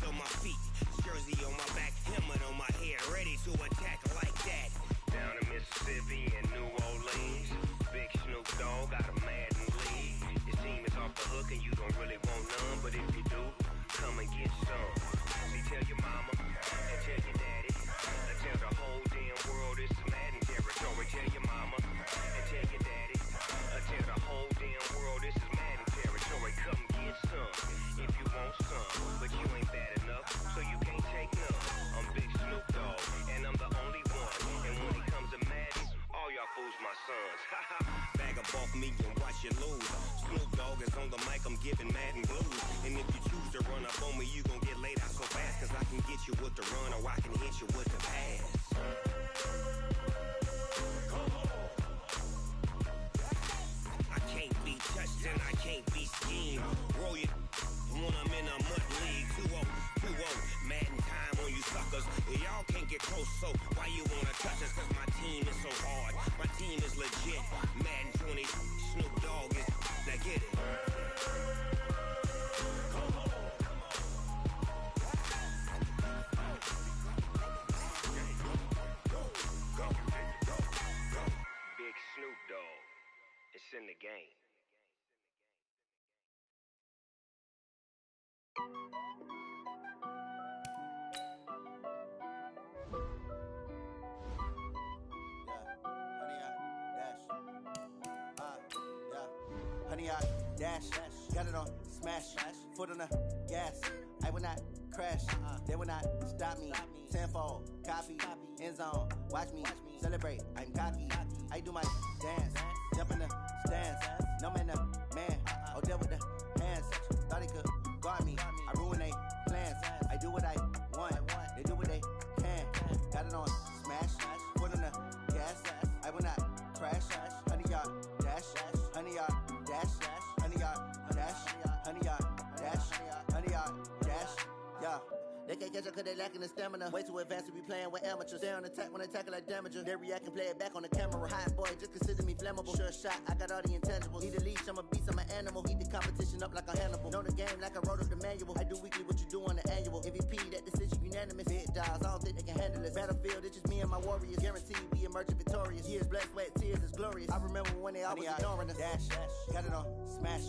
on my feet, jersey on my back, helmet on my head, ready to attack like that. Down in Mississippi and New Orleans, Big Snoop Dogg got a Madden league. Your team is off the hook and you don't really want none, but if you do, come and get some. See, tell your mama and tell your daddy, and tell the whole damn world it's Madden territory. Tell your mama and tell your daddy, and tell the whole damn world this is Madden territory. Come get some if you want some, but you ain't bad enough, so you can't take none. I'm Big Snoop Dogg, and I'm the only one. And when it comes to Madden, all y'all fools my sons. Bag up off me and watch you lose. Snoop Dogg is on the mic, I'm giving Madden blues. And if you choose to run up on me, you gon' get laid out so fast. Cause I can get you with the run or I can hit you with the pass. I can't be touched and I can't be schemed. Roll you when I'm in a mud league. 2-0, 2-0, Madden time on you suckers. Y'all can't get close, so why you wanna touch us? Cause my team is so hard, my team is legit. Madden 20, Snoop Dogg is, now get it. Big Snoop Dogg, it's in the game. Honey, I dash, got it on smash, foot on the gas. I will not crash, they will not stop me. Tenfold, copy, end zone, watch me celebrate. I'm cocky, I do my dance, jump in the stands. No man, the man, oh deal with the hands. Thought he could guard me, I ruin they plans. I do what I want, they do what they can. Got it on smash, foot on the gas. I will not crash, honey, y'all dash, honey, y'all dash, honey, y'all dash, honey, y'all dash, honey, y'all dash, yeah. They can't catch up cause they lacking the stamina. Way too advanced to be playing with amateurs. Stay on attack when they tackle like damager. They react and play it back on the camera. Hot boy, just consider me flammable. Sure shot, I got all the intangibles. Need a leash, I'm a beast, I'm an animal. Heat the competition up like a Hannibal. Know the game like I wrote up the manual. I do weekly what you do on the annual. MVP, that decision unanimous. Big dials, I don't think they can handle it. Battlefield, it's just me and my warriors. Guaranteed we emerging victorious. Years, blood, sweat, tears, is glorious. I remember when they always ignoring us. Dash, got it on smash,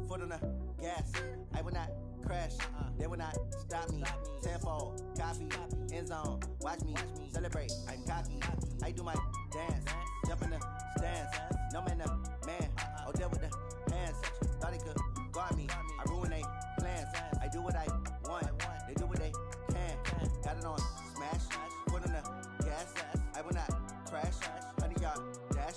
foot on the gas. I will not crash, they will not stop me. Tenfold, copy, end zone, watch me celebrate. I'm cocky, I do my dance, jump in the stands. No man, the man, oh deal with the hands. Thought he could guard me, I ruin they plans. I do what I want, they do what they can. Got it on smash, foot on the gas. I will not crash, honey, y'all dash,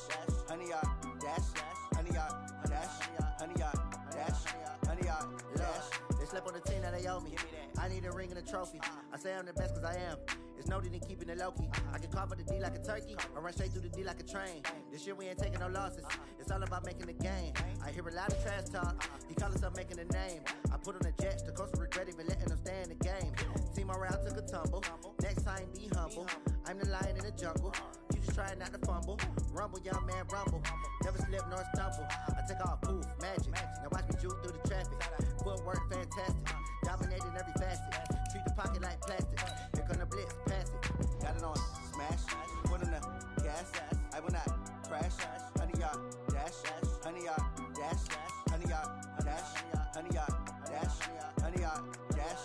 honey, y'all dash, honey, y'all dash, honey, y'all dash, honey, y'all dash. They slept on the team that they owe me. I need a ring and a trophy. I say I'm the best cause I am. It's no need in keeping it low-key. I can carve up the D like a turkey, or run straight through the D like a train. This year we ain't taking no losses. It's all about making the game. I hear a lot of trash talk. He call himself making a name. I put on the jets, the coach regret even letting them stay in the game. Team morale took a tumble. Next time be humble. I'm the lion in the jungle. You just trying not to fumble. Rumble, young man, rumble. Never slip nor stumble. I take off, poof, magic. Now watch me juke through the traffic. Footwork fantastic. Dominating every facet. Treat the pocket like plastic. Here come the blitz, pass it. Got it on smash, foot on the gas. I will not crash, honey, y'all dash, honey, y'all dash, honey, y'all dash, honey, y'all dash, honey, y'all dash.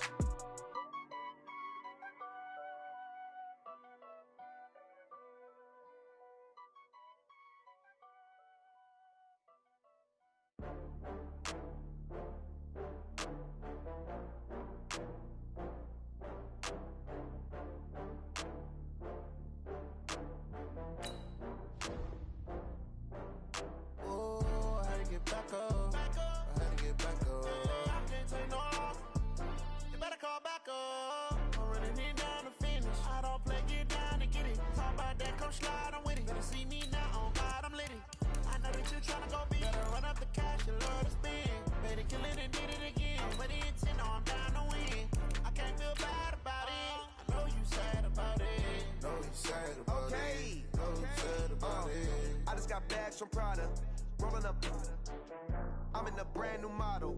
Back up. I had to get back up. I can't take no loss. You better call back up. I'm running it down to finish. I don't play, get down to get it. Talk about that, come slide, I'm with it. Better see me now, on God, I'm lit it. I know that you're tryna go big. Better run up the cash, you love to spend. Better kill it and did it again. I'm with the intent, no, I'm down to win. I can't feel bad about it. I know you sad about it. Know you sad about it. Know you sad about it. I just got bags from Prada. Rolling up, I'm in a brand new model.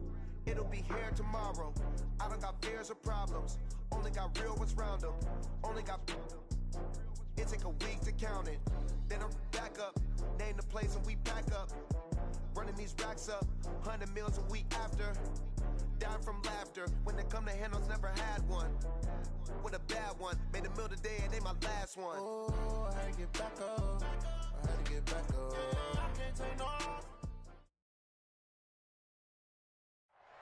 It'll be here tomorrow. I don't got fears or problems. Only got real ones round them. Only got... It take a week to count it. Then I'm back up. Name the place and we back up. Running these racks up. 100 meals a week after. Dying from laughter. When they come to handles, never had one. With a bad one. Made a meal today and they my last one. Oh, I had to get back up. I had to get back up. I can't take no off.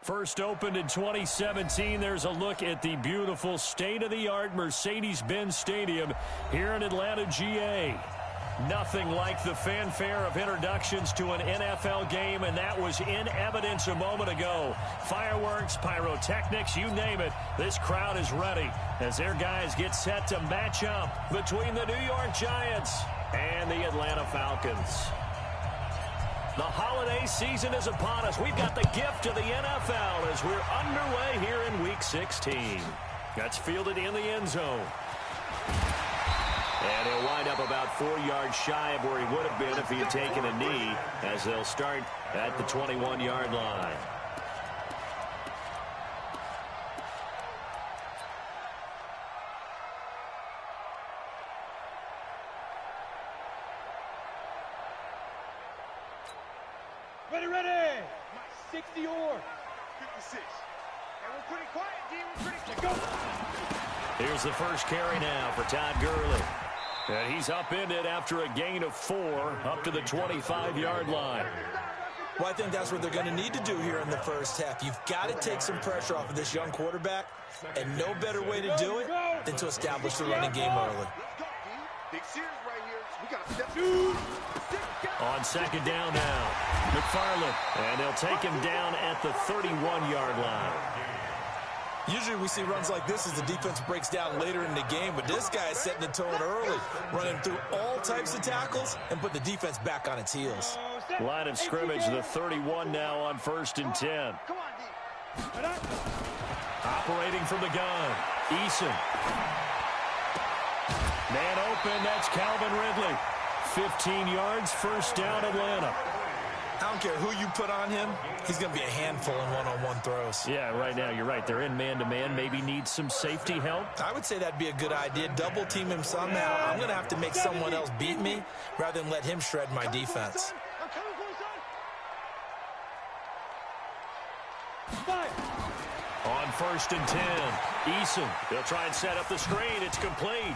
First opened in 2017, there's a look at the beautiful state-of-the-art Mercedes-Benz Stadium here in Atlanta, GA. Nothing like the fanfare of introductions to an NFL game, and that was in evidence a moment ago. Fireworks, pyrotechnics, you name it, this crowd is ready as their guys get set to match up between the New York Giants and the Atlanta Falcons. The holiday season is upon us. We've got the gift of the NFL as we're underway here in Week 16. That's fielded in the end zone. And he'll wind up about 4 yards shy of where he would have been if he had taken a knee, as they'll start at the 21-yard line. Ready. 60 or 56. And we're pretty quiet, D. We're pretty go. Here's the first carry now for Todd Gurley. And he's upended after a gain of 4 up to the 25-yard line. Well, I think that's what they're going to need to do here in the first half. You've got to take some pressure off of this young quarterback, and no better way to do it than to establish the running game early. Big series right here. We got to step on second down now, McFarland, and they'll take him down at the 31-yard line. Usually we see runs like this as the defense breaks down later in the game, but this guy is setting the tone early, running through all types of tackles and put the defense back on its heels. Line of scrimmage, the 31 now on 1st and 10. Operating from the gun, Eason. Man open, that's Calvin Ridley. 15 yards, first down, Atlanta. I don't care who you put on him, he's going to be a handful in one-on-one throws. Yeah, right now, you're right. They're in man-to-man, maybe need some safety help. I would say that'd be a good idea. Double team him somehow. I'm going to have to make someone else beat me rather than let him shred my defense. On 1st and 10, Eason. They'll try and set up the screen. It's complete.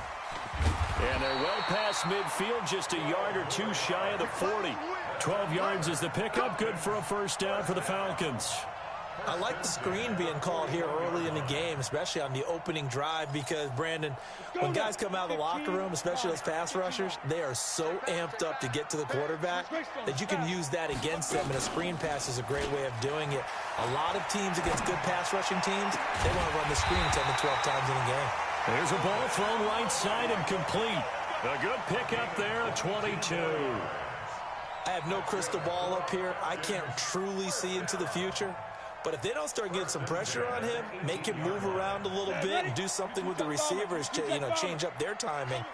And they're well past midfield, just a yard or two shy of the 40. 12 yards is the pickup, good for a first down for the Falcons. I like the screen being called here early in the game, especially on the opening drive, because, Brandon, when guys come out of the locker room, especially those pass rushers, they are so amped up to get to the quarterback that you can use that against them, and a screen pass is a great way of doing it. A lot of teams against good pass rushing teams, they want to run the screen 10 to 12 times in a game. There's a ball thrown right side and complete. A good pickup there, a 22. I have no crystal ball up here. I can't truly see into the future. But if they don't start getting some pressure on him, make him move around a little bit and do something with the receivers to, change up their timing,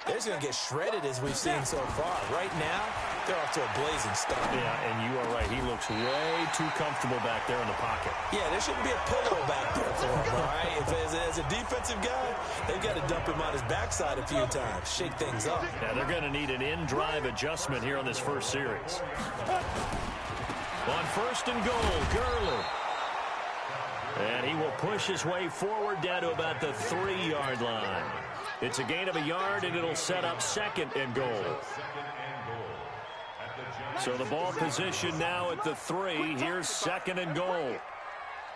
they're just going to get shredded as we've seen so far. Right now, they're off to a blazing start. Yeah, and you are right. He looks way too comfortable back there in the pocket. Yeah, there shouldn't be a pillow back there for him, all right? As a defensive guy, they've got to dump him on his backside a few times, shake things up. Yeah, they're going to need an in-drive adjustment here on this first series. On 1st and goal, Gurley. And he will push his way forward down to about the 3-yard line. It's a gain of a yard, and it'll set up 2nd and goal. So the ball position now at the 3. Here's 2nd and goal.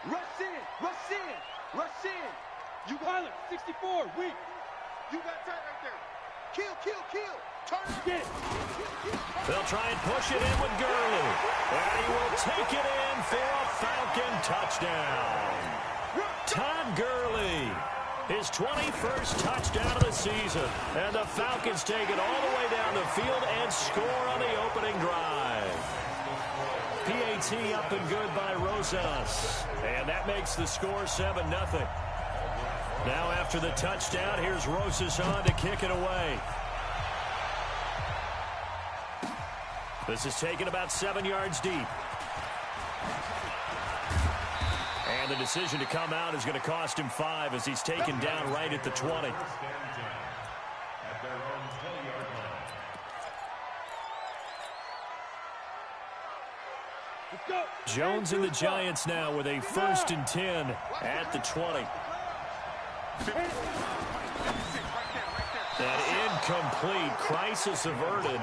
Rush in. You got 64, weak. You got that right there. Kill. Turn it. They'll try and push it in with Gurley. And he will take it in for a Falcon touchdown. Todd Gurley, his 21st touchdown of the season. And the Falcons take it all the way down the field and score on the opening drive. PAT up and good by Rosas. And that makes the score 7-0. Now after the touchdown, here's Rosas on to kick it away. This is taken about 7 yards deep. And the decision to come out is going to cost him 5 as he's taken down right at the 20. Jones and the Giants now with a 1st and 10 at the 20. An incomplete, crisis averted,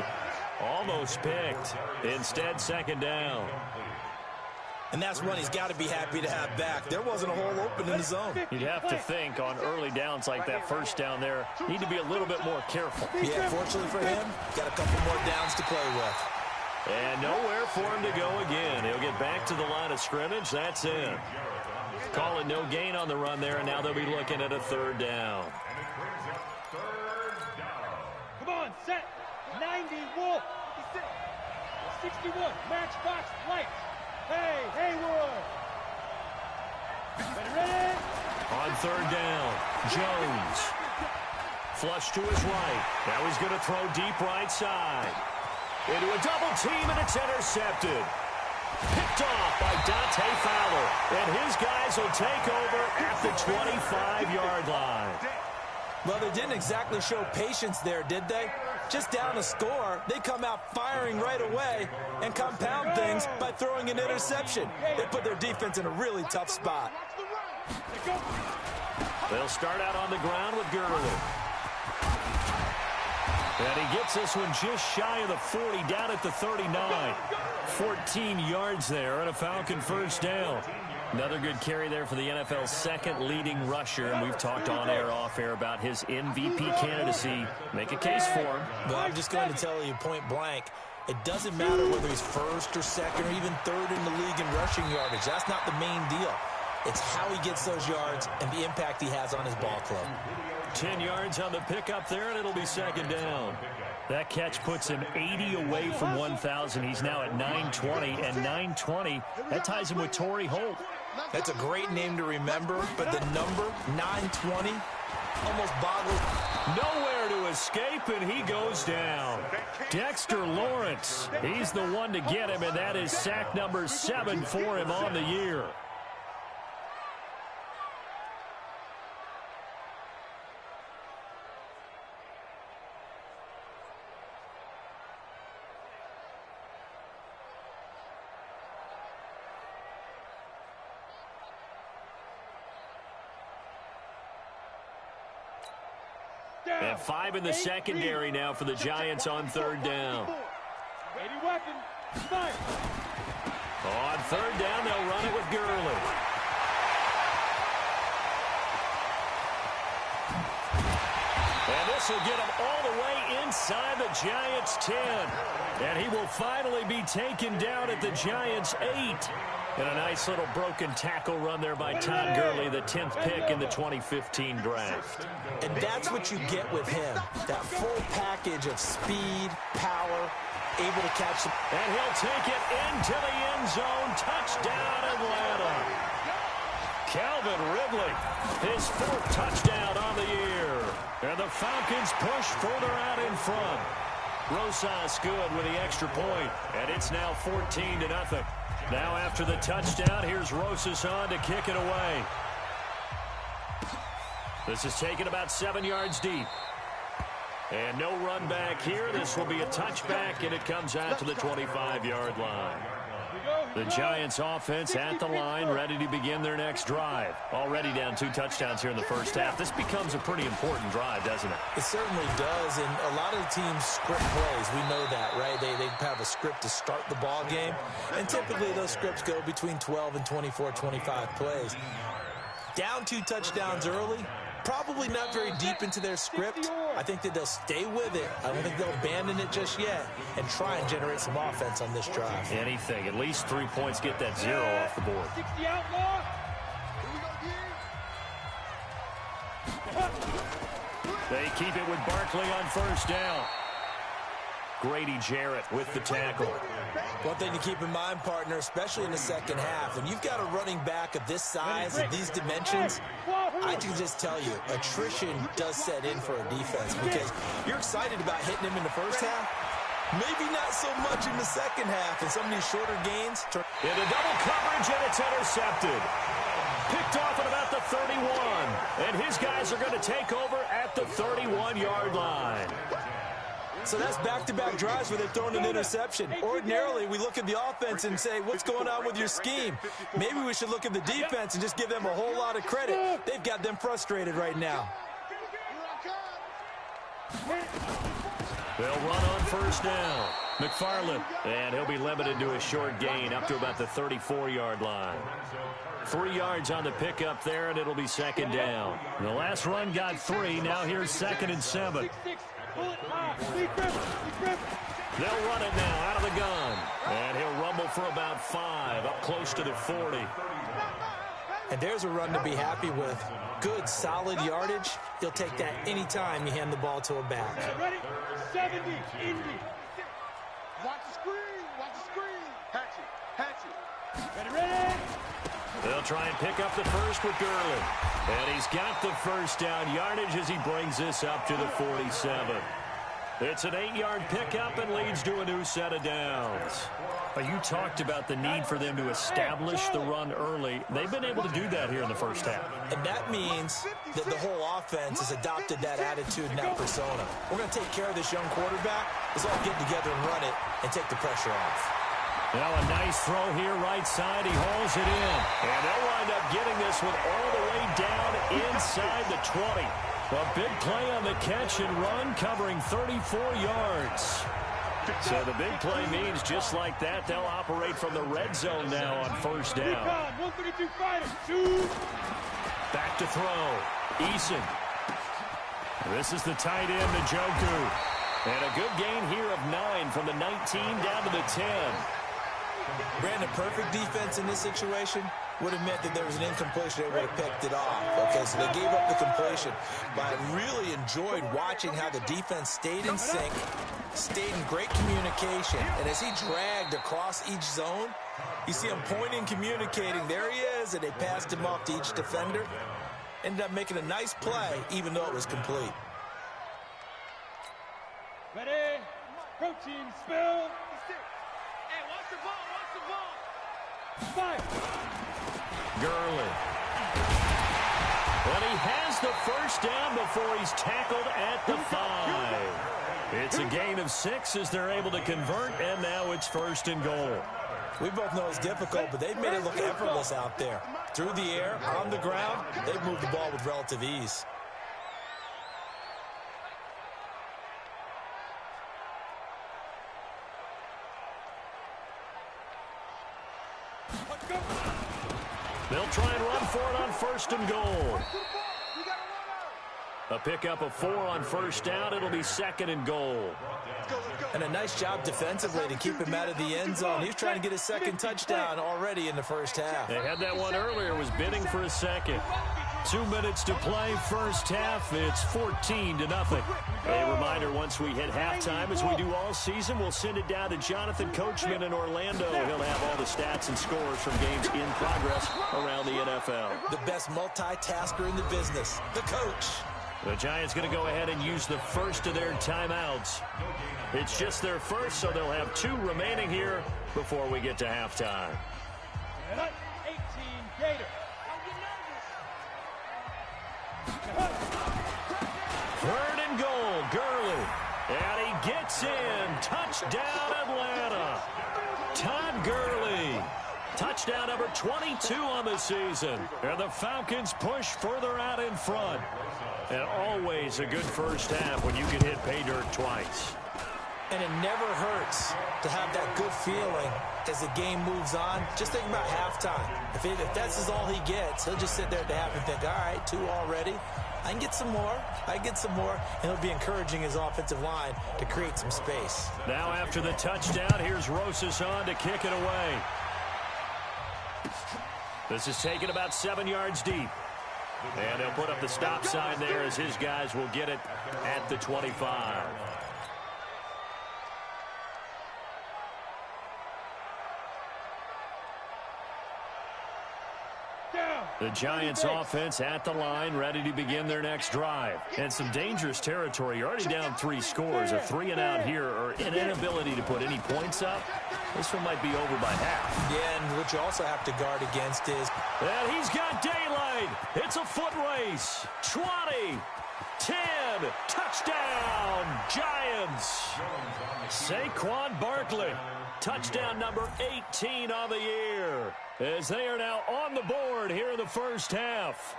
almost picked. Instead, 2nd down. And that's one he's got to be happy to have back. There wasn't a hole open in the zone. You'd have to think on early downs like that 1st down there, need to be a little bit more careful. Yeah, fortunately for him, got a couple more downs to play with. And nowhere for him to go again. He'll get back to the line of scrimmage. That's in. Call it no gain on the run there, and now they'll be looking at a 3rd down. Come on, set. 90, Wolf. 61, matchbox, light. Hey, Haywood. Ready? On 3rd down, Jones. Flush to his right. Now he's going to throw deep right side. Into a double team, and it's intercepted. Picked off by Dante Fowler. And his guys will take over at the 25-yard line. Well, they didn't exactly show patience there, did they? Just down a score, they come out firing right away and compound things by throwing an interception. They put their defense in a really tough spot. They'll start out on the ground with Gurley. And he gets this one just shy of the 40, down at the 39. 14 yards there and a Falcon 1st down. Another good carry there for the NFL's 2nd leading rusher, and we've talked on air, off air about his MVP candidacy. Make a case for him. Well, I'm just going to tell you point blank, it doesn't matter whether he's 1st or 2nd or even 3rd in the league in rushing yardage. That's not the main deal. It's how he gets those yards and the impact he has on his ball club. 10 yards on the pickup there, and it'll be 2nd down. That catch puts him 80 away from 1,000. He's now at 920, and 920, that ties him with Torrey Holt. That's a great name to remember, but the number, 920, almost boggles. Nowhere to escape, and he goes down. Dexter Lawrence, he's the one to get him, and that is sack number 7 for him on the year. And 5 in the secondary now for the Giants on 3rd down. On 3rd down, they'll run it with Gurley. And this will get him all the way inside the Giants' 10. And he will finally be taken down at the Giants' 8. And a nice little broken tackle run there by Todd Gurley, the 10th pick in the 2015 draft. And that's what you get with him, that full package of speed, power, able to catch them. And he'll take it into the end zone. Touchdown, Atlanta. Calvin Ridley, his 4th touchdown on the year. And the Falcons push further out in front. Rosas good with the extra point, and it's now 14-0. Now after the touchdown, here's Rosas on to kick it away. This is taken about 7 yards deep. And no run back here. This will be a touchback, and it comes out to the 25-yard line. The Giants offense at the line, ready to begin their next drive. Already down 2 touchdowns here in the 1st half. This becomes a pretty important drive, doesn't it? It certainly does, and a lot of the teams script plays. We know that, right? They have a script to start the ball game, and typically those scripts go between 12 and 24, 25 plays. Down 2 touchdowns early, probably not very deep into their script. I think that they'll stay with it. I don't think they'll abandon it just yet and try and generate some offense on this drive. Anything. At least 3 points, get that 0 off the board. 60 outlaw. They keep it with Barkley on 1st down. Grady Jarrett with the tackle. One thing to keep in mind, partner, especially in the 2nd half, when you've got a running back of this size, of these dimensions, I can just tell you, attrition does set in for a defense because you're excited about hitting him in the 1st half. Maybe not so much in the 2nd half, and some of these shorter gains. Into double coverage, and it's intercepted. picked off at about the 31. And his guys are going to take over at the 31-yard line. So that's back-to-back drives where they've thrown an interception. Ordinarily, we look at the offense and say, what's going on with your scheme? Maybe we should look at the defense and just give them a whole lot of credit. They've got them frustrated right now. They'll run on first down. McFarland, and he'll be limited to a short gain up to about the 34-yard line. 3 yards on the pickup there, and it'll be second down. The last run got 3. Now here's 2nd and 7. They'll run it now out of the gun. And he'll rumble for about 5, up close to the 40. And there's a run to be happy with. Good, solid yardage. He'll take that any time you hand the ball to a back. Ready? 70, Indy. Watch the screen. Watch the screen. Hatch it. Ready? They'll try and pick up the first with Gurley. And he's got the first down yardage as he brings this up to the 47. It's an 8-yard pickup and leads to a new set of downs. You talked about the need for them to establish the run early. They've been able to do that here in the first half. And that means that the whole offense has adopted that attitude and that persona. We're going to take care of this young quarterback. Let's all get together and run it and take the pressure off. Now a nice throw here right side. He hauls it in. And they'll wind up getting this one all the way down inside the 20. A big play on the catch and run covering 34 yards. So the big play means just like that, they'll operate from the red zone now on first down. 132 fighters. Shoot. Back to throw. Eason. This is the tight end, Njoku. And a good gain here of 9 from the 19 down to the 10. Brandon, perfect defense in this situation would have meant that there was an incompletion. They would have picked it off. Okay, so they gave up the completion. But I really enjoyed watching how the defense stayed in sync, stayed in great communication. And as he dragged across each zone, you see him pointing, communicating. There he is, and they passed him off to each defender. Ended up making a nice play, even though it was complete. Ready? Protein spill. Hey, watch the ball. Watch the ball. Fire. Gurley. And he has the first down before he's tackled at the 5. It's a gain of 6 as they're able to convert, and now it's first and goal. We both know it's difficult, but they've made it look effortless out there. Through the air, on the ground, they've moved the ball with relative ease. They'll try and run for it on first and goal. A pickup of 4 on first down. It'll be 2nd and goal. And a nice job defensively to keep him out of the end zone. He's trying to get his second touchdown already in the first half. They had that one earlier, was bidding for a second. 2 minutes to play, first half. It's 14-0. A reminder, once we hit halftime, as we do all season, we'll send it down to Jonathan Coachman in Orlando. He'll have all the stats and scores from games in progress around the NFL. The best multitasker in the business, the coach. The Giants going to go ahead and use the first of their timeouts. It's just their first, so they'll have 2 remaining here before we get to halftime. 18 Gator. 3rd and goal, Gurley. And he gets in. Touchdown, Atlanta. Todd Gurley. Touchdown number 22 on the season. And the Falcons push further out in front. And always a good first half when you can hit pay dirt twice. And it never hurts to have that good feeling as the game moves on. Just think about halftime. If that's all he gets, he'll just sit there at the half and think, all right, 2 already. I can get some more. I can get some more. And he'll be encouraging his offensive line to create some space. Now after the touchdown, here's Rosas on to kick it away. This is taken about 7 yards deep. And they'll put up the stop sign there as his guys will get it at the 25. The Giants offense at the line, ready to begin their next drive. And some dangerous territory. You're already down 3 scores. A 3-and-out here, or an inability to put any points up. This one might be over by half. Yeah, and what you also have to guard against is... And he's got daylight. It's a foot race. 20, 10, touchdown, Giants. Saquon Barkley, touchdown number 18 on the year, as they are now on the board here in the first half.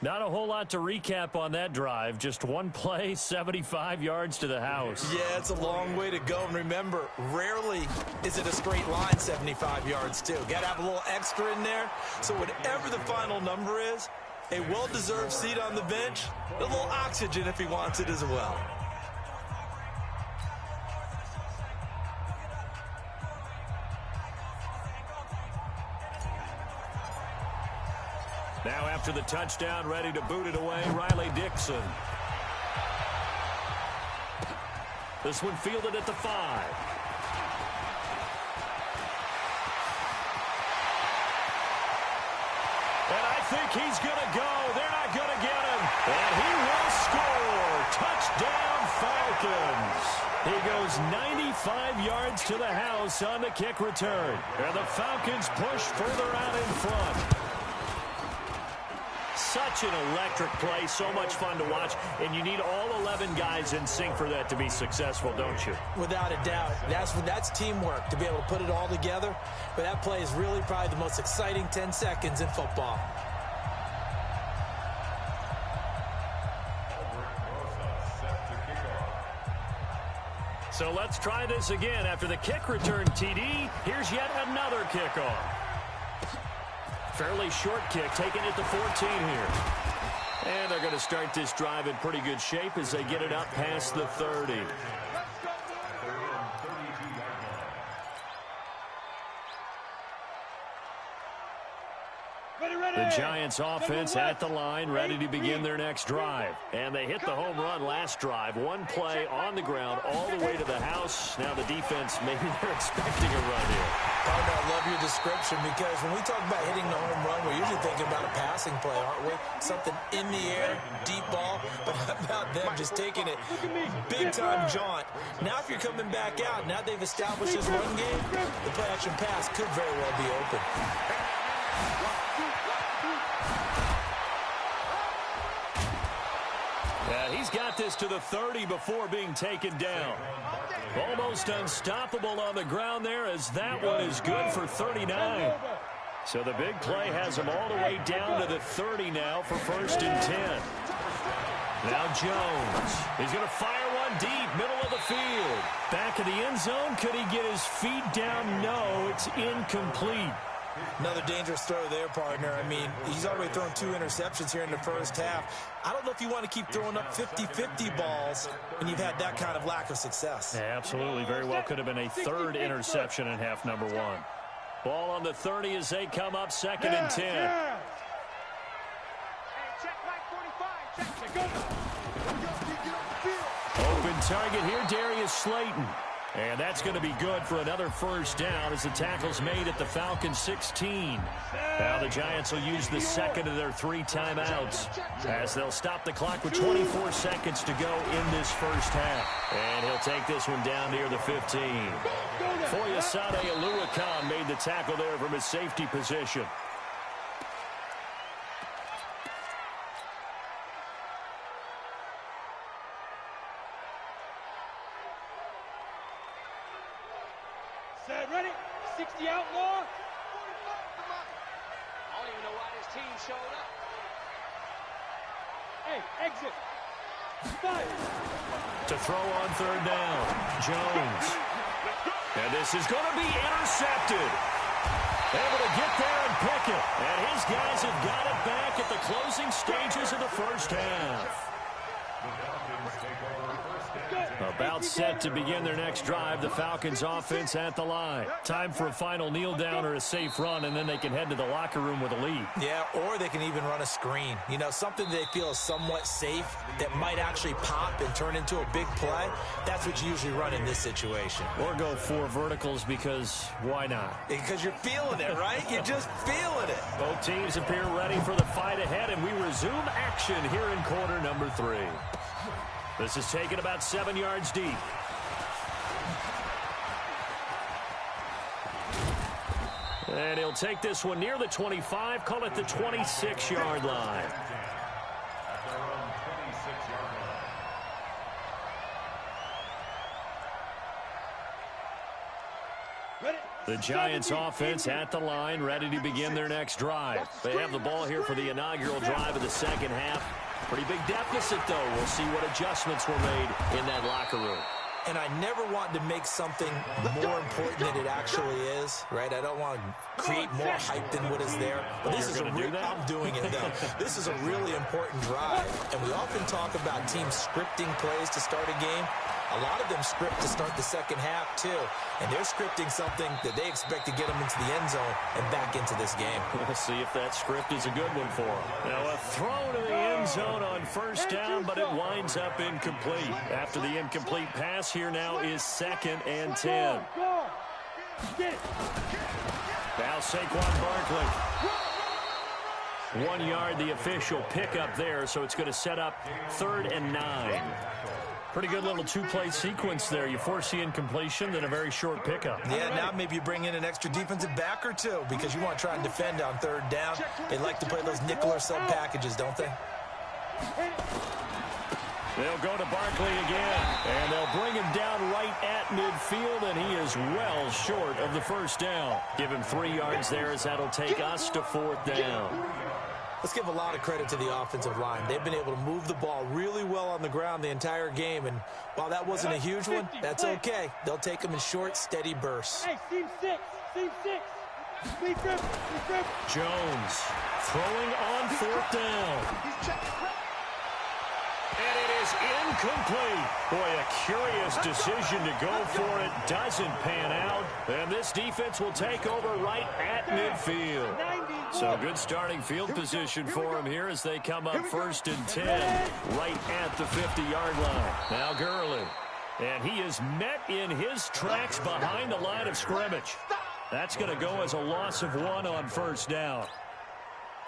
Not a whole lot to recap on that drive. Just one play, 75 yards to the house. Yeah, it's a long way to go. And remember, rarely is it a straight line 75 yards, too. Got to have a little extra in there. So whatever the final number is, a well-deserved seat on the bench, a little oxygen if he wants it as well. Now after the touchdown, ready to boot it away, Riley Dixon. This one fielded at the 5. And I think he's going to go. They're not going to get him. And he will score. Touchdown, Falcons. He goes 95 yards to the house on the kick return. And the Falcons push further out in front. Such an electric play, so much fun to watch, and you need all 11 guys in sync for that to be successful, don't you? Without a doubt. That's teamwork, to be able to put it all together. But that play is really probably the most exciting 10 seconds in football. So let's try this again. After the kick return TD, here's yet another kickoff. Fairly short kick, taking it to 14 here. And they're going to start this drive in pretty good shape as they get it up past the 30. The Giants offense at the line, ready to begin their next drive. And they hit the home run last drive. One play on the ground all the way to the house. Now the defense, maybe they're expecting a run here. Partner, I love your description, because when we talk about hitting the home run, we're usually thinking about a passing play, aren't we? Something in the air, deep ball, but how about them just taking it big-time jaunt. Now if you're coming back out, now they've established this run game, the play-action pass could very well be open. He's got this to the 30 before being taken down. Almost unstoppable on the ground there, as that one is good for 39. So the big play has him all the way down to the 30 now for 1st and 10. Now Jones. He's going to fire one deep, middle of the field. Back of the end zone. Could he get his feet down? No, it's incomplete. Another dangerous throw there, partner. I mean, he's already thrown 2 interceptions here in the first half. I don't know if you want to keep throwing up 50-50 balls when you've had that kind of lack of success. Yeah, absolutely. Very well could have been a 3rd interception in half number 1. Ball on the 30 as they come up 2nd and 10. Open target here, Darius Slayton. And that's going to be good for another 1st down as the tackle's made at the Falcons 16. Now the Giants will use the 2nd of their 3 timeouts as they'll stop the clock with 24 seconds to go in this 1st half. And he'll take this one down near the 15. Foyesade Oluwakan made the tackle there from his safety position. Set, ready? 60 outlaw. I don't even know why this team showed up. Hey, exit. 5. To throw on 3rd down, Jones. And this is going to be intercepted. Able to get there and pick it. And his guys have got it back at the closing stages of the 1st half. The Falcons take over 1st About set to begin their next drive. The Falcons offense at the line. Time for a final kneel down or a safe run, and then they can head to the locker room with a lead. Yeah, or they can even run a screen. You know, something they feel is somewhat safe that might actually pop and turn into a big play. That's what you usually run in this situation. Or go 4 verticals because why not? Because you're feeling it, right? You're just feeling it. Both teams appear ready for the fight ahead, and we resume action here in quarter number 3. This is taken about 7 yards deep. And he'll take this one near the 25, call it the 26-yard line. The Giants offense at the line, ready to begin their next drive. They have the ball here for the inaugural drive of the second half. Pretty big deficit, though. We'll see what adjustments were made in that locker room. And I never want to make something more important than it actually is, right? I don't want to create more hype than what is there. But this is I'm doing it, though. This is a really important drive. And we often talk about teams scripting plays to start a game. A lot of them script to start the second half, too. And they're scripting something that they expect to get them into the end zone and back into this game. We'll see if that script is a good one for them. Now, a throw to the end zone on first down, but it winds up incomplete. After the incomplete pass, here now is 2nd and 10. Now Saquon Barkley. 1 yard, the official pickup there, so it's going to set up 3rd and 9. Pretty good little 2-play sequence there. You force the incompletion, then a very short pickup. Yeah, now maybe you bring in an extra defensive back or two because you want to try and defend on 3rd down. They like to play those nickel or sub packages, don't they? They'll go to Barkley again, and they'll bring him down right at midfield, and he is well short of the first down. Give him 3 yards there as that'll take us to 4th down. Let's give a lot of credit to the offensive line. They've been able to move the ball really well on the ground the entire game, and while that wasn't a huge one, that's okay. They'll take them in short, steady bursts. Hey, team 6, team 6. Jones throwing on 4th down. And it is incomplete. Boy, a curious decision to go for it. Doesn't pan out. And this defense will take over right at midfield. So good starting field position for them here as they come up 1st and 10 right at the 50-yard line. Now Gurley. And he is met in his tracks behind the line of scrimmage. That's going to go as a loss of 1 on 1st down.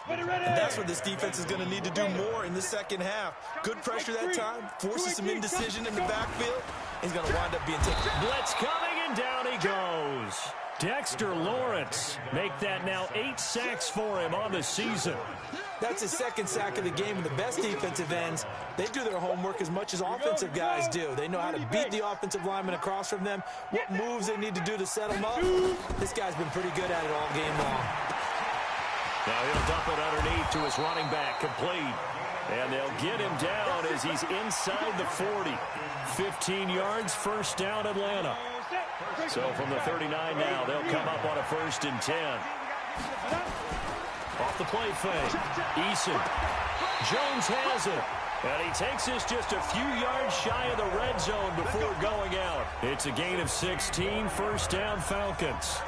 And that's what this defense is going to need to do more in the second half. Good pressure that time, forces some indecision in the backfield. He's going to wind up being taken. Blitz coming, and down he goes. Dexter Lawrence make that now 8 sacks for him on the season. That's his 2nd sack of the game, and the best defensive ends, they do their homework as much as offensive guys do. They know how to beat the offensive lineman across from them, what moves they need to do to set them up. This guy's been pretty good at it all game long. Now he'll dump it underneath to his running back, complete. And they'll get him down as he's inside the 40. 15 yards, 1st down Atlanta. So from the 39 now, they'll come up on a 1st and 10. Off the play fake. Eason. Jones has it. And he takes this just a few yards shy of the red zone before going out. It's a gain of 16, 1st down Falcons.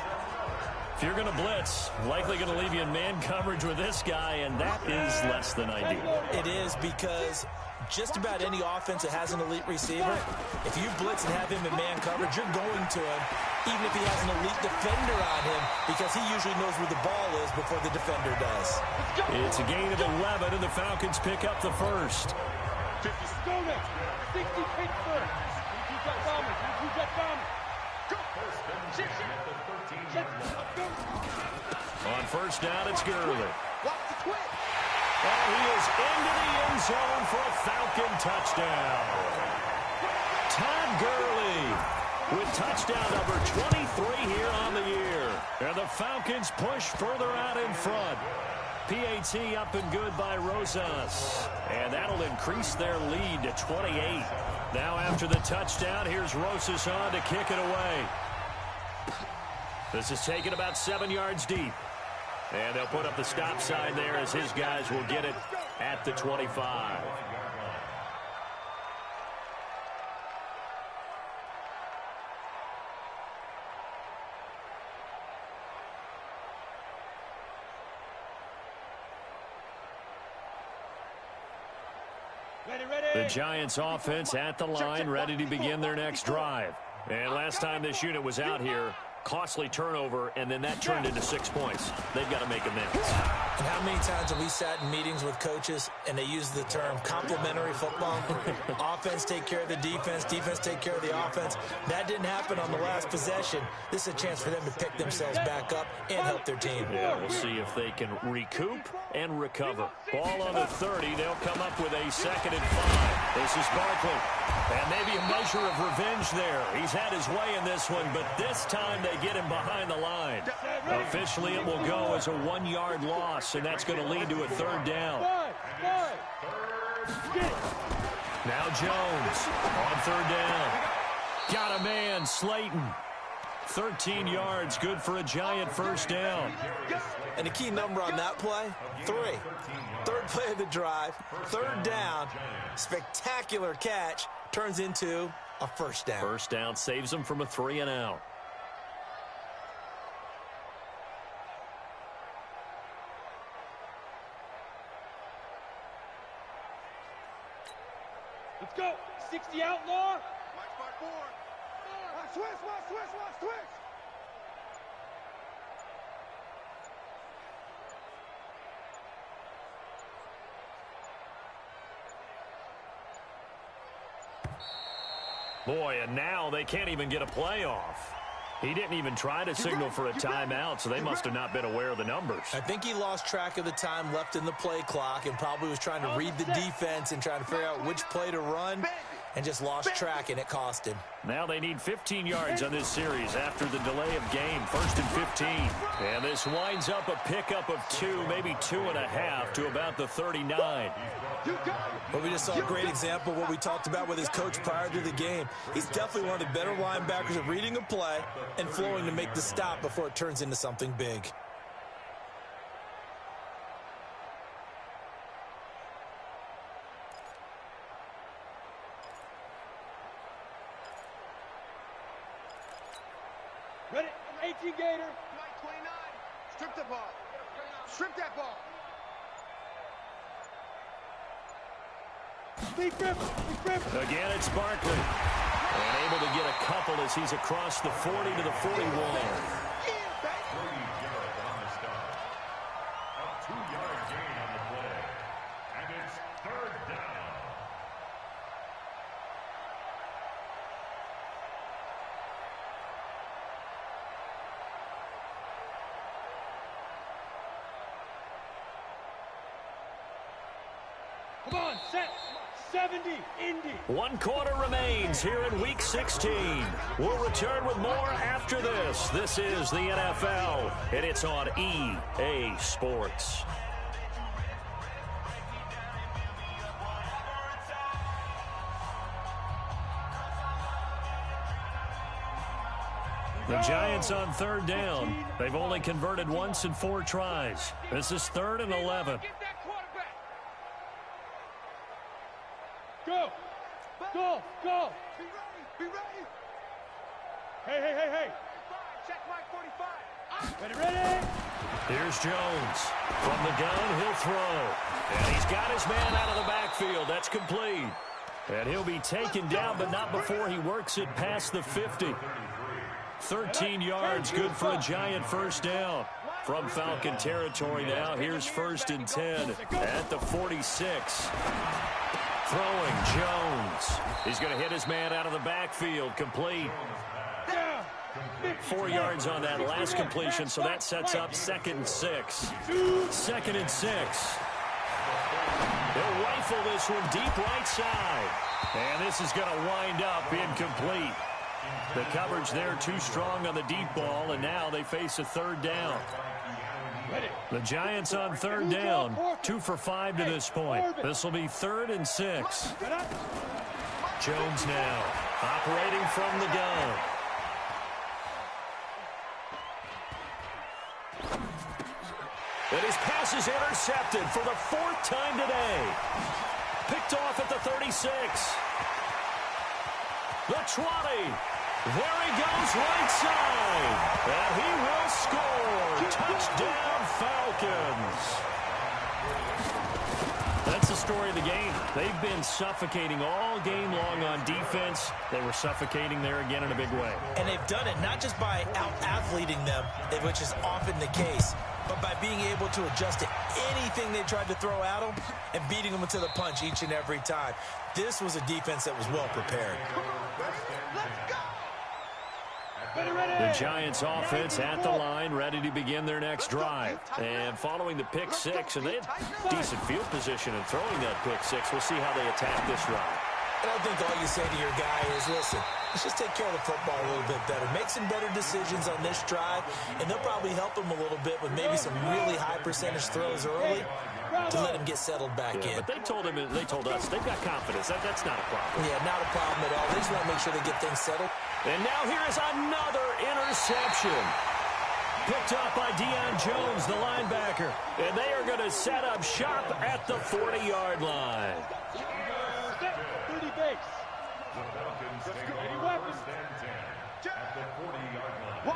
If you're going to blitz, likely going to leave you in man coverage with this guy, and that is less than ideal. It is because just about any offense that has an elite receiver, if you blitz and have him in man coverage, you're going to him, even if he has an elite defender on him, because he usually knows where the ball is before the defender does. It's a gain of 11, and the Falcons pick up the 1st. Go next. 60 Pittsburgh. You got Thomas. You got Thomas. On 1st down, it's Gurley. And he is into the end zone for a Falcon touchdown. Todd Gurley with touchdown number 23 here on the year. And the Falcons push further out in front. PAT up and good by Rosas. And that'll increase their lead to 28. Now after the touchdown, here's Rosas on to kick it away. This is taken about 7 yards deep. And they'll put up the stop sign there as his guys will get it at the 25. The Giants offense at the line, ready to begin their next drive. And last time this unit was out here, costly turnover, and then that turned into 6 points. They've got to make amends. And how many times have we sat in meetings with coaches and they use the term complementary football? Offense take care of the defense, defense take care of the offense. That didn't happen on the last possession. This is a chance for them to pick themselves back up and help their team. Yeah, we'll see if they can recoup and recover. Ball on the 30. They'll come up with a 2nd and 5. This is Barkley. And maybe a measure of revenge there. He's had his way in this one, but this time they get him behind the line. Officially, it will go as a 1-yard loss, and that's going to lead to a 3rd down. Now Jones on 3rd down. Got a man, Slayton. 13 yards, good for a Giant 1st down. And the key number on that play, 3. 3rd play of the drive, 3rd down, spectacular catch, turns into a 1st down. 1st down saves them from a 3 and out. Let's go. 60 outlaw. Watch my board. Switch. Boy, and now they can't even get a play off. He didn't even try to signal for a timeout, so they must have not been aware of the numbers. I think he lost track of the time left in the play clock and probably was trying to read the defense and trying to figure out which play to run and just lost track, and it cost him. Now they need 15 yards on this series after the delay of game. 1st and 15. And this winds up a pickup of 2, maybe 2.5 to about the 39. But we just saw a great example of what we talked about with his coach prior to the game. He's definitely one of the better linebackers at reading a play and flowing to make the stop before it turns into something big. Ready? 18 Gator. 29. Strip the ball. Strip that ball. Again, it's Barkley. And able to get a couple as he's across the 40 to the 41. 3 yards on the start. A 2-yard gain on the play. And it's 3rd down. Come on, set. 70, Indy. 1 quarter remains here in Week 16. We'll return with more after this. This is the NFL, and it's on EA Sports. The Giants on 3rd down. They've only converted once in 4 tries. This is 3rd and 11. Go! Be ready! Hey! Check mark 45. Ready? Here's Jones. From the gun, he'll throw. And he's got his man out of the backfield. That's complete. And he'll be taken down, but not before he works it past the 50. 13 yards, good for a Giant 1st down. From Falcon territory now, here's 1st and 10 at the 46. Throwing Jones. He's going to hit his man out of the backfield. Complete. 4 yards on that last completion, so that sets up 2nd and 6. 2nd and 6. They'll rifle this one deep right side. And this is going to wind up incomplete. The coverage there too strong on the deep ball, and now they face a 3rd down. The Giants on 3rd down, 2 for 5 to this point. This will be 3rd and 6. Jones now operating from the gun. And his pass is intercepted for the 4th time today. Picked off at the 36. The 20. There he goes right side. And he will score. Touchdown, Falcons. That's the story of the game. They've been suffocating all game long on defense. They were suffocating there again in a big way. And they've done it not just by out-athleting them, which is often the case, but by being able to adjust to anything they tried to throw at them and beating them to the punch each and every time. This was a defense that was well prepared. The Giants offense at the line, ready to begin their next drive. And following the pick six, and they had decent field position in throwing that pick six. We'll see how they attack this drive. And I think all you say to your guy is, listen, let's just take care of the football a little bit better. Make some better decisions on this drive, and they'll probably help him a little bit with maybe some really high percentage throws early to let him get settled back in. But they told us they've got confidence. That's not a problem. Yeah, not a problem at all. They just want to make sure they get things settled. And now here is another interception. Picked up by Deion Jones, the linebacker. And they are going to set up shop at the 40-yard line. 30 base. Any weapons? At the 40-yard line.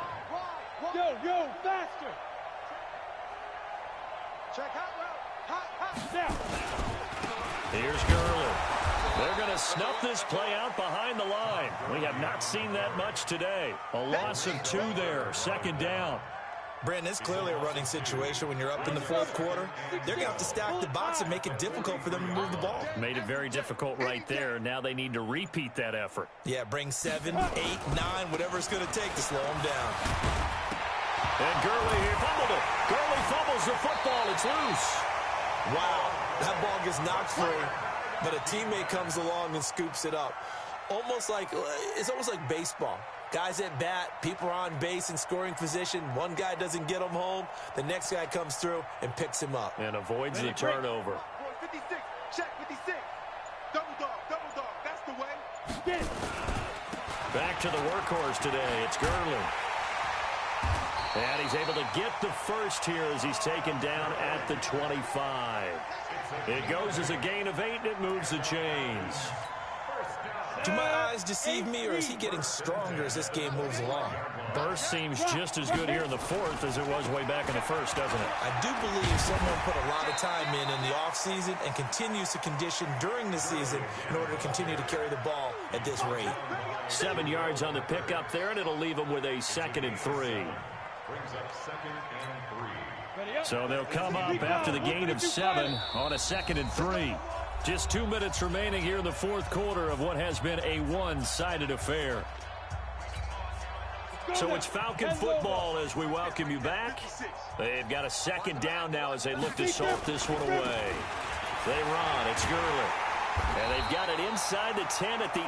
Yo, faster. Check hot route. Hot. Now. Here's Gurley. They're going to snuff this play out behind the line. We have not seen that much today. A loss of 2 there, second down. Brandon, it's clearly a running situation when you're up in the fourth quarter. They're going to have to stack the box and make it difficult for them to move the ball. Made it very difficult right there. Now they need to repeat that effort. Yeah, bring 7, 8, 9, whatever it's going to take to slow them down. And Gurley here fumbled it. Gurley fumbles the football. It's loose. Wow, that ball gets knocked free, but a teammate comes along and scoops it up. It's almost like baseball. Guys at bat, people are on base in scoring position. One guy doesn't get him home. The next guy comes through and picks him up. And avoids the turnover. 56, check 56. Double dog, that's the way. Back to the workhorse today. It's Gurley. And he's able to get the first here as he's taken down at the 25. It goes as a gain of 8, and it moves the chains. Do my eyes deceive me, or is he getting stronger as this game moves along? Burst seems just as good here in the fourth as it was way back in the first, doesn't it? I do believe someone put a lot of time in the offseason and continues to condition during the season in order to continue to carry the ball at this rate. 7 yards on the pickup there, and it'll leave them with a 2nd and 3. Brings up 2nd and 3. So they'll come up after the gain of 7 on a 2nd and 3. Just 2 minutes remaining here in the fourth quarter of what has been a one-sided affair. So it's Falcon football as we welcome you back. They've got a 2nd down now as they look to salt this one away. They run. It's Gurley. And they've got it inside the 10 at the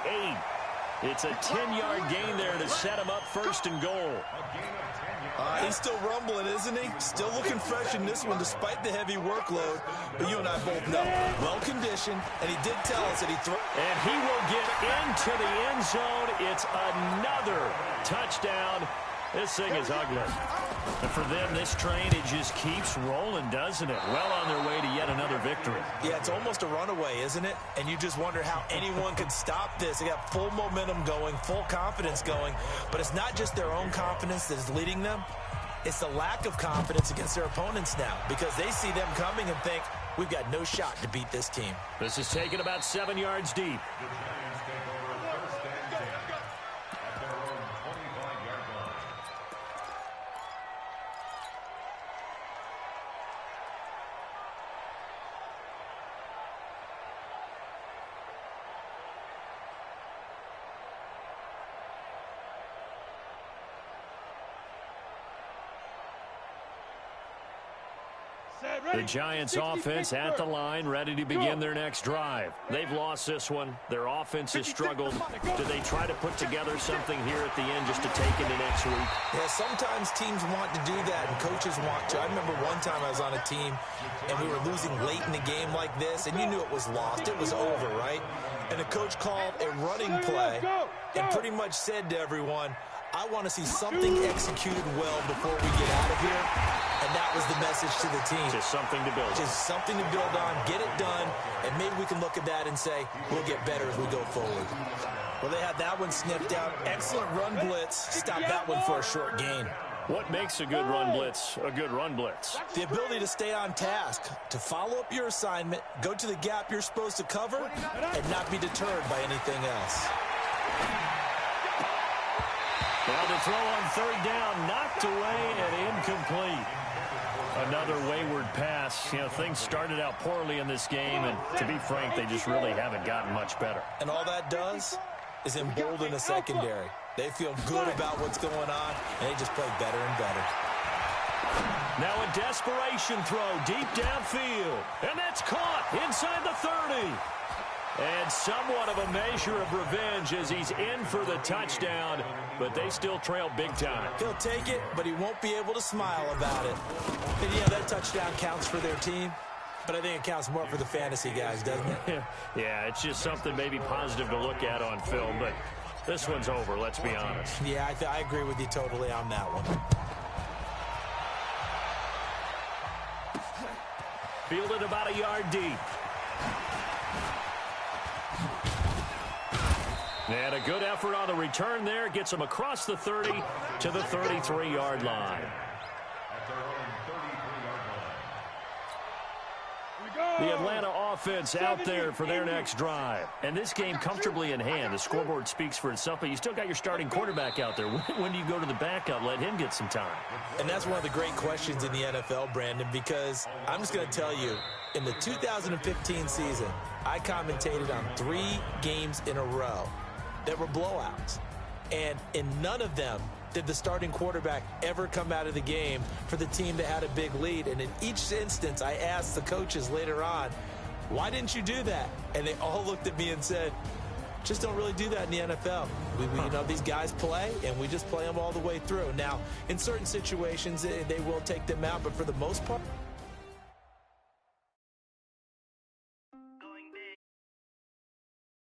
8. It's a 10-yard gain there to set them up 1st and goal. He's still rumbling, isn't he? Still looking fresh in this one despite the heavy workload. But you and I both know, well-conditioned, and he did tell us that he threw. And he will get into the end zone. It's another touchdown. This thing is ugly. And for them, this train, it just keeps rolling, doesn't it? Well on their way to yet another victory. Yeah, it's almost a runaway, isn't it? And you just wonder how anyone could stop this. They got full momentum going, full confidence going. But it's not just their own confidence that is leading them. It's the lack of confidence against their opponents now because they see them coming and think, we've got no shot to beat this team. This is taken about 7 yards deep. The Giants offense at the line, ready to begin their next drive. They've lost this one. Their offense has struggled. Do they try to put together something here at the end just to take into next week? Yeah, sometimes teams want to do that, and coaches want to. I remember one time I was on a team, and we were losing late in the game like this, and you knew it was lost. It was over, right? And the coach called a running play and pretty much said to everyone, I want to see something executed well before we get out of here. And that was the message to the team. Just something to build on. Just something to build on, get it done, and maybe we can look at that and say, we'll get better as we go forward. Well, they had that one snipped out. Excellent run blitz. Stop that one for a short gain. What makes a good run blitz a good run blitz? The ability to stay on task, to follow up your assignment, go to the gap you're supposed to cover, and not be deterred by anything else. Now the throw on third down, knocked away and incomplete. Another wayward pass. You know, things started out poorly in this game, and to be frank, they just really haven't gotten much better. And all that does is embolden the secondary. They feel good about what's going on, and they just play better and better. Now a desperation throw deep downfield, and that's caught inside the 30. And somewhat of a measure of revenge as he's in for the touchdown, but they still trail big time. He'll take it, but he won't be able to smile about it. And, yeah, that touchdown counts for their team, but I think it counts more for the fantasy guys, doesn't it? Yeah, it's just something maybe positive to look at on film, but this one's over, let's be honest. Yeah, I agree with you totally on that one. Fielded about a yard deep. And a good effort on the return there. Gets him across the 30 to the 33-yard line. The Atlanta offense out there for their next drive. And this game comfortably in hand. The scoreboard speaks for itself, but you still got your starting quarterback out there. When do you go to the backup, let him get some time? And that's one of the great questions in the NFL, Brandon, because I'm just going to tell you, in the 2015 season, I commentated on 3 games in a row that were blowouts. And in none of them did the starting quarterback ever come out of the game for the team that had a big lead. And in each instance, I asked the coaches later on, why didn't you do that? And they all looked at me and said, just don't really do that in the NFL. We you know, these guys play, and we just play them all the way through. Now, in certain situations, they will take them out, but for the most part,